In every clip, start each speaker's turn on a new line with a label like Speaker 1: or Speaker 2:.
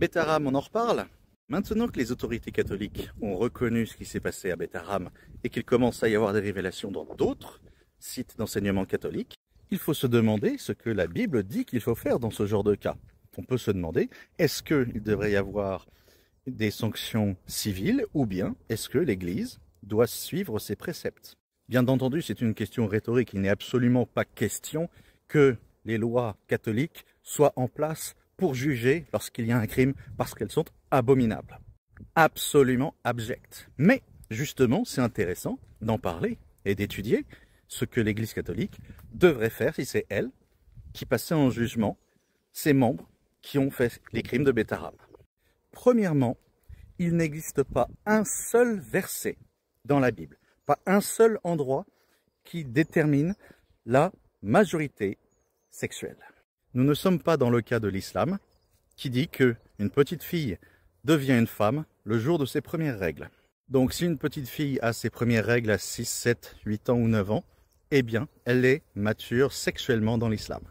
Speaker 1: Beth Aram, on en reparle? Maintenant que les autorités catholiques ont reconnu ce qui s'est passé à Beth Aram et qu'il commence à y avoir des révélations dans d'autres sites d'enseignement catholique, il faut se demander ce que la Bible dit qu'il faut faire dans ce genre de cas. On peut se demander, est-ce qu'il devrait y avoir des sanctions civiles ou bien est-ce que l'Église doit suivre ses préceptes? Bien entendu, c'est une question rhétorique. Il n'est absolument pas question que les lois catholiques soient en place pour juger lorsqu'il y a un crime parce qu'elles sont abominables. Absolument abjectes. Mais justement, c'est intéressant d'en parler et d'étudier ce que l'Église catholique devrait faire si c'est elle qui passait en jugement ses membres qui ont fait les crimes de Beth Aram. Premièrement, il n'existe pas un seul verset dans la Bible, pas un seul endroit qui détermine la majorité sexuelle. Nous ne sommes pas dans le cas de l'islam qui dit qu'une petite fille devient une femme le jour de ses premières règles. Donc si une petite fille a ses premières règles à 6, 7, 8 ans ou 9 ans, eh bien elle est mature sexuellement dans l'islam.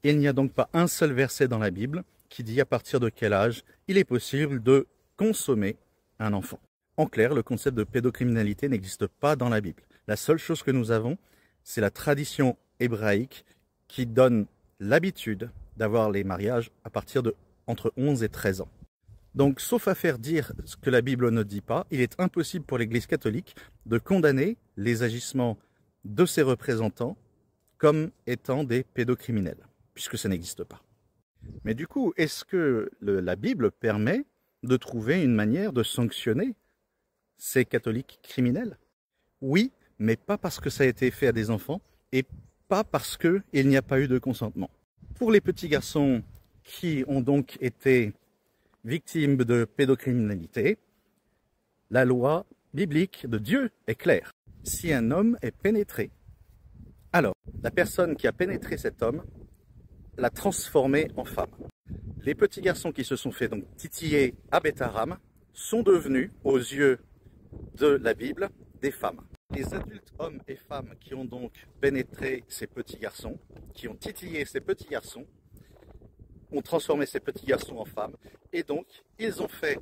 Speaker 1: Il n'y a donc pas un seul verset dans la Bible qui dit à partir de quel âge il est possible de consommer un enfant. En clair, le concept de pédocriminalité n'existe pas dans la Bible. La seule chose que nous avons, c'est la tradition hébraïque qui donne l'habitude d'avoir les mariages à partir de entre 11 et 13 ans. Donc, sauf à faire dire ce que la Bible ne dit pas, il est impossible pour l'Église catholique de condamner les agissements de ses représentants comme étant des pédocriminels, puisque ça n'existe pas. Mais du coup, est-ce que la Bible permet de trouver une manière de sanctionner ces catholiques criminels? Oui, mais pas parce que ça a été fait à des enfants et pas parce qu'il n'y a pas eu de consentement. Pour les petits garçons qui ont donc été victimes de pédocriminalité, la loi biblique de Dieu est claire. Si un homme est pénétré, alors la personne qui a pénétré cet homme l'a transformé en femme. Les petits garçons qui se sont fait donc titiller à Beth Aram sont devenus, aux yeux de la Bible, des femmes. Les adultes hommes et femmes qui ont donc pénétré ces petits garçons, qui ont titillé ces petits garçons, ont transformé ces petits garçons en femmes, et donc ils ont fait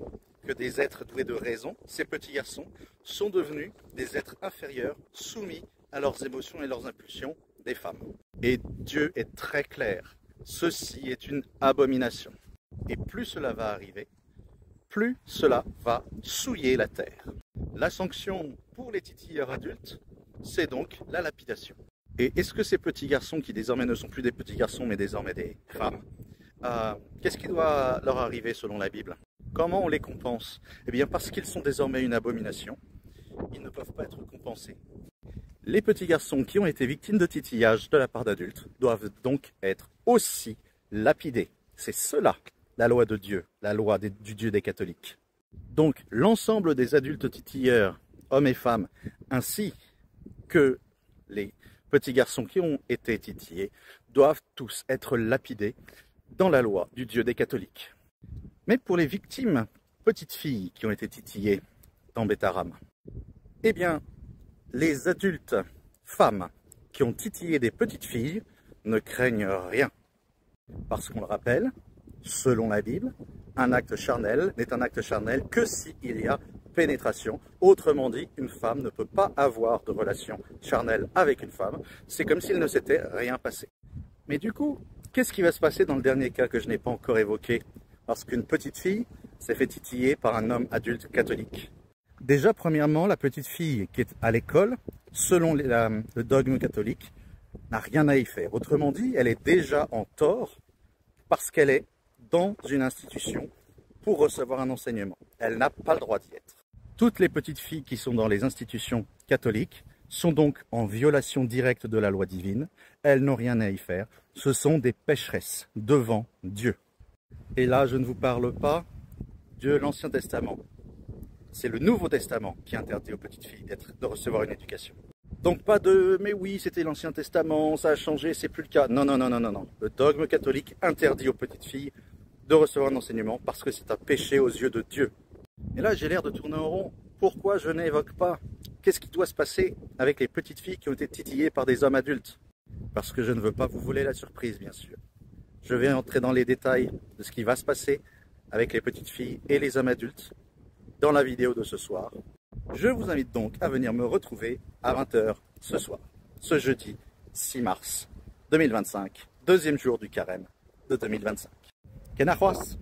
Speaker 1: que des êtres doués de raison, ces petits garçons, sont devenus des êtres inférieurs, soumis à leurs émotions et leurs impulsions des femmes. Et Dieu est très clair, ceci est une abomination. Et plus cela va arriver, plus cela va souiller la terre. La sanction pour les titilleurs adultes, c'est donc la lapidation. Et est-ce que ces petits garçons, qui désormais ne sont plus des petits garçons mais désormais des femmes, qu'est-ce qui doit leur arriver selon la Bible? Comment on les compense? Eh bien parce qu'ils sont désormais une abomination, ils ne peuvent pas être compensés. Les petits garçons qui ont été victimes de titillage de la part d'adultes doivent donc être aussi lapidés. C'est cela la loi de Dieu, la loi du Dieu des catholiques. Donc l'ensemble des adultes titilleurs, hommes et femmes, ainsi que les petits garçons qui ont été titillés, doivent tous être lapidés dans la loi du Dieu des catholiques. Mais pour les victimes, petites filles qui ont été titillées dans Beth Aram, eh bien, les adultes femmes qui ont titillé des petites filles ne craignent rien. Parce qu'on le rappelle, selon la Bible, un acte charnel n'est un acte charnel que s'il y a pénétration. Autrement dit, une femme ne peut pas avoir de relation charnelle avec une femme. C'est comme s'il ne s'était rien passé. Mais du coup, qu'est-ce qui va se passer dans le dernier cas que je n'ai pas encore évoqué? Lorsqu'une petite fille s'est fait titiller par un homme adulte catholique. Déjà, premièrement, la petite fille qui est à l'école, selon le dogme catholique, n'a rien à y faire. Autrement dit, elle est déjà en tort parce qu'elle est dans une institution pour recevoir un enseignement. Elle n'a pas le droit d'y être. Toutes les petites filles qui sont dans les institutions catholiques sont donc en violation directe de la loi divine. Elles n'ont rien à y faire. Ce sont des pécheresses devant Dieu. Et là, je ne vous parle pas de l'Ancien Testament. C'est le Nouveau Testament qui interdit aux petites filles de recevoir une éducation. Donc pas de « mais oui, c'était l'Ancien Testament, ça a changé, c'est plus le cas ». Non, non, non, non, non, non. Le dogme catholique interdit aux petites filles de recevoir un enseignement parce que c'est un péché aux yeux de Dieu. Et là, j'ai l'air de tourner en rond. Pourquoi je n'évoque pas qu'est-ce qui doit se passer avec les petites filles qui ont été titillées par des hommes adultes? Parce que je ne veux pas vous voler la surprise, bien sûr. Je vais entrer dans les détails de ce qui va se passer avec les petites filles et les hommes adultes dans la vidéo de ce soir. Je vous invite donc à venir me retrouver à 20 h ce soir, ce jeudi 6 mars 2025, deuxième jour du carême de 2025. Kenahuas!